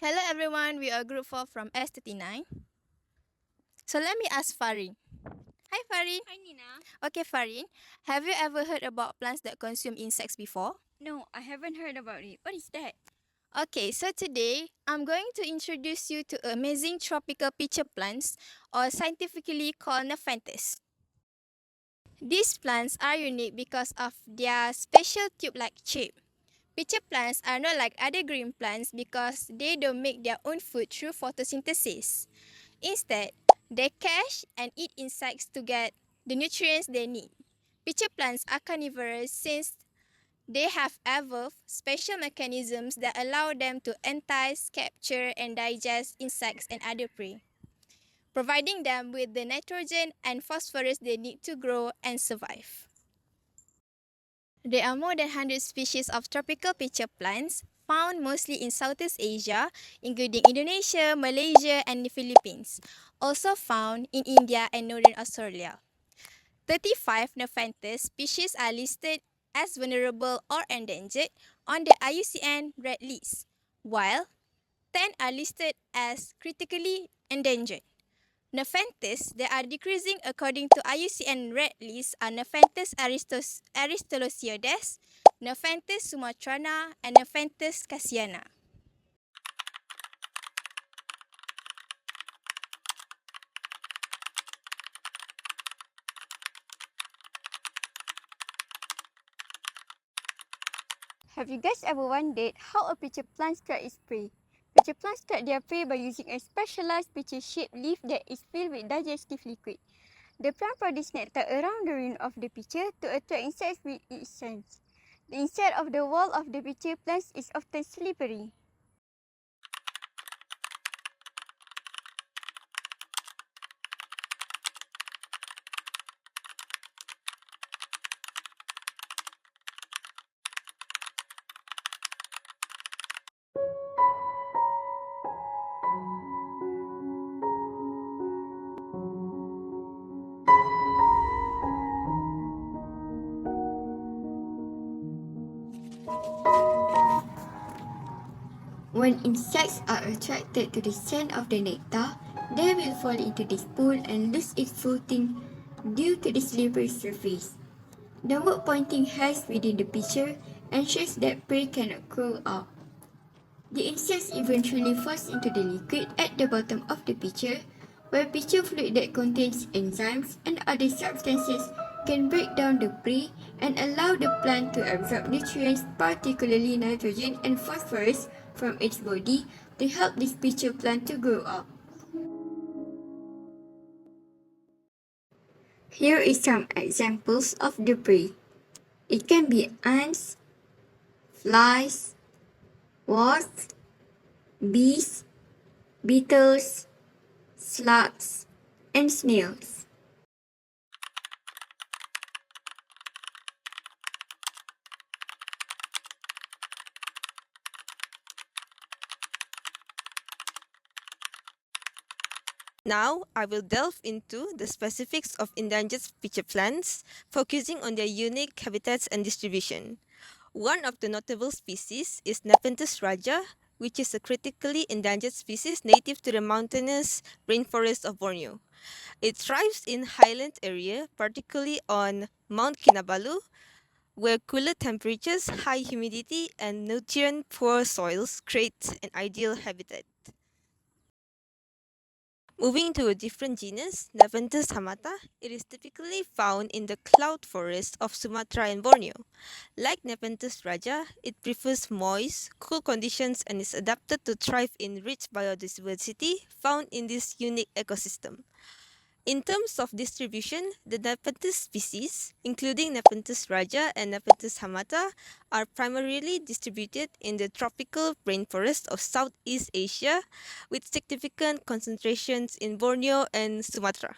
Hello everyone, we are group 4 from S39. So let me ask Farin. Hi Farin. Hi Nina. Okay Farin, have you ever heard about plants that consume insects before? No, I haven't heard about it. What is that? Okay, so today I'm going to introduce you to amazing tropical pitcher plants, or scientifically called nepenthes. These plants are unique because of their special tube-like shape. Pitcher plants are not like other green plants because they don't make their own food through photosynthesis. Instead, they catch and eat insects to get the nutrients they need. Pitcher plants are carnivorous since they have evolved special mechanisms that allow them to entice, capture, and digest insects and other prey, providing them with the nitrogen and phosphorus they need to grow and survive. There are more than 100 species of tropical pitcher plants found mostly in Southeast Asia, including Indonesia, Malaysia, and the Philippines, also found in India and Northern Australia. 35 nepenthes species are listed as vulnerable or endangered on the IUCN Red List, while 10 are listed as critically endangered. Nepenthes that are decreasing according to IUCN Red List are Nepenthes aristolosioides, Nepenthes sumatrana, and Nepenthes cassiana. Have you guys ever wondered how a pitcher plant strikes its prey? Pitcher plants strike their prey by using a specialized pitcher-shaped leaf that is filled with digestive liquid. The plant produces nectar around the rim of the pitcher to attract insects with its scent. The inside of the wall of the pitcher plant is often slippery. When insects are attracted to the scent of the nectar, they will fall into this pool and lose its footing due to the slippery surface. Downward pointing hairs within the pitcher ensures that prey cannot crawl out. The insects eventually falls into the liquid at the bottom of the pitcher, where pitcher fluid that contains enzymes and other substances can break down the prey and allow the plant to absorb nutrients, particularly nitrogen and phosphorus, from its body to help this pitcher plant to grow up. Here is some examples of the prey. It can be ants, flies, wasps, bees, beetles, slugs, and snails. Now, I will delve into the specifics of endangered pitcher plants, focusing on their unique habitats and distribution. One of the notable species is Nepenthes raja, which is a critically endangered species native to the mountainous rainforest of Borneo. It thrives in highland area, particularly on Mount Kinabalu, where cooler temperatures, high humidity, and nutrient-poor soils create an ideal habitat. Moving to a different genus, Nepenthes hamata, it is typically found in the cloud forest of Sumatra and Borneo. Like Nepenthes raja, it prefers moist, cool conditions and is adapted to thrive in rich biodiversity found in this unique ecosystem. In terms of distribution, the Nepenthes species, including Nepenthes raja and Nepenthes hamata, are primarily distributed in the tropical rainforest of Southeast Asia, with significant concentrations in Borneo and Sumatra.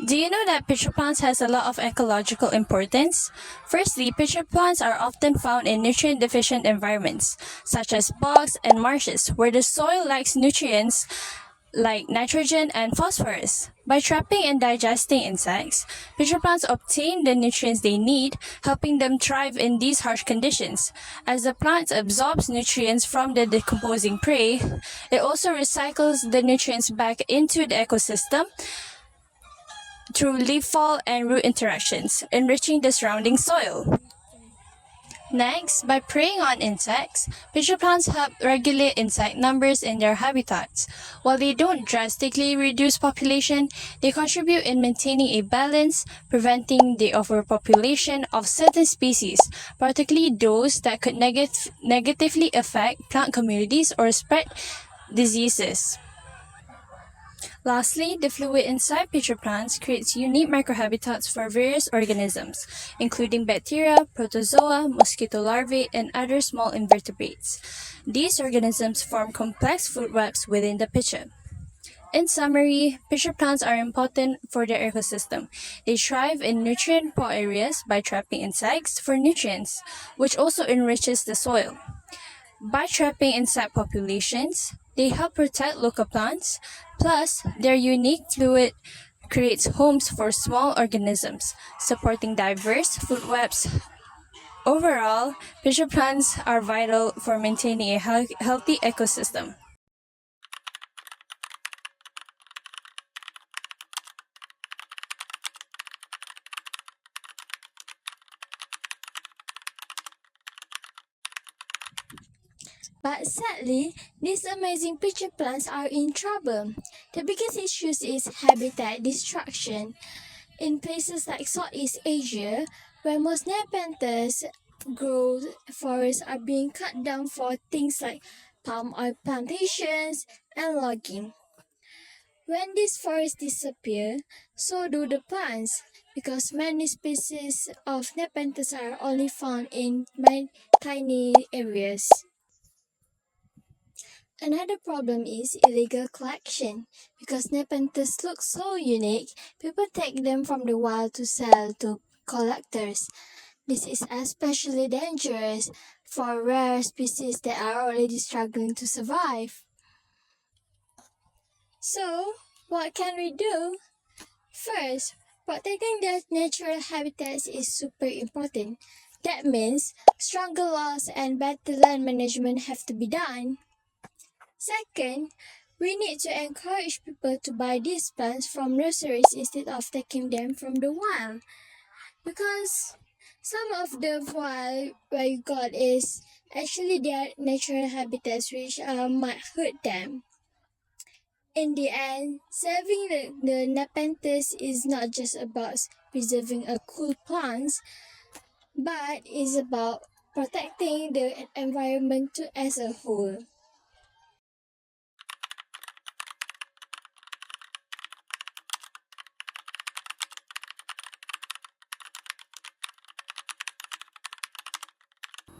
Do you know that pitcher plants has a lot of ecological importance? Firstly, pitcher plants are often found in nutrient deficient environments, such as bogs and marshes, where the soil lacks nutrients like nitrogen and phosphorus. By trapping and digesting insects, pitcher plants obtain the nutrients they need, helping them thrive in these harsh conditions. As the plant absorbs nutrients from the decomposing prey, it also recycles the nutrients back into the ecosystem through leaf fall and root interactions, enriching the surrounding soil. Next, by preying on insects, pitcher plants help regulate insect numbers in their habitats. While they don't drastically reduce population, they contribute in maintaining a balance, preventing the overpopulation of certain species, particularly those that could negatively affect plant communities or spread diseases. Lastly, the fluid inside pitcher plants creates unique microhabitats for various organisms, including bacteria, protozoa, mosquito larvae, and other small invertebrates. These organisms form complex food webs within the pitcher. In summary, pitcher plants are important for their ecosystem. They thrive in nutrient-poor areas by trapping insects for nutrients, which also enriches the soil. By trapping insect populations, they help protect local plants, plus, their unique fluid creates homes for small organisms, supporting diverse food webs. Overall, pitcher plants are vital for maintaining a healthy ecosystem. But sadly, these amazing pitcher plants are in trouble. The biggest issue is habitat destruction. In places like Southeast Asia, where most Nepenthes grow, forests are being cut down for things like palm oil plantations and logging. When these forests disappear, so do the plants, because many species of Nepenthes are only found in tiny areas. Another problem is illegal collection. Because Nepenthes look so unique, people take them from the wild to sell to collectors. This is especially dangerous for rare species that are already struggling to survive. So, what can we do? First, protecting their natural habitats is super important. That means stronger laws and better land management have to be done. Second, we need to encourage people to buy these plants from nurseries instead of taking them from the wild. Because some of the wild where you got is actually their natural habitats which might hurt them. In the end, saving the Nepenthes is not just about preserving a cool plants, but is about protecting the environment as a whole.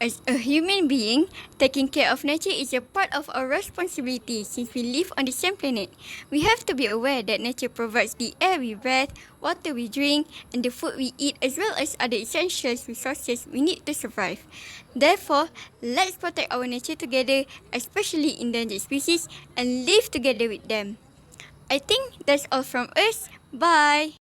As a human being, taking care of nature is a part of our responsibility since we live on the same planet. We have to be aware that nature provides the air we breathe, water we drink, and the food we eat, as well as other essential resources we need to survive. Therefore, let's protect our nature together, especially endangered species, and live together with them. I think that's all from us. Bye!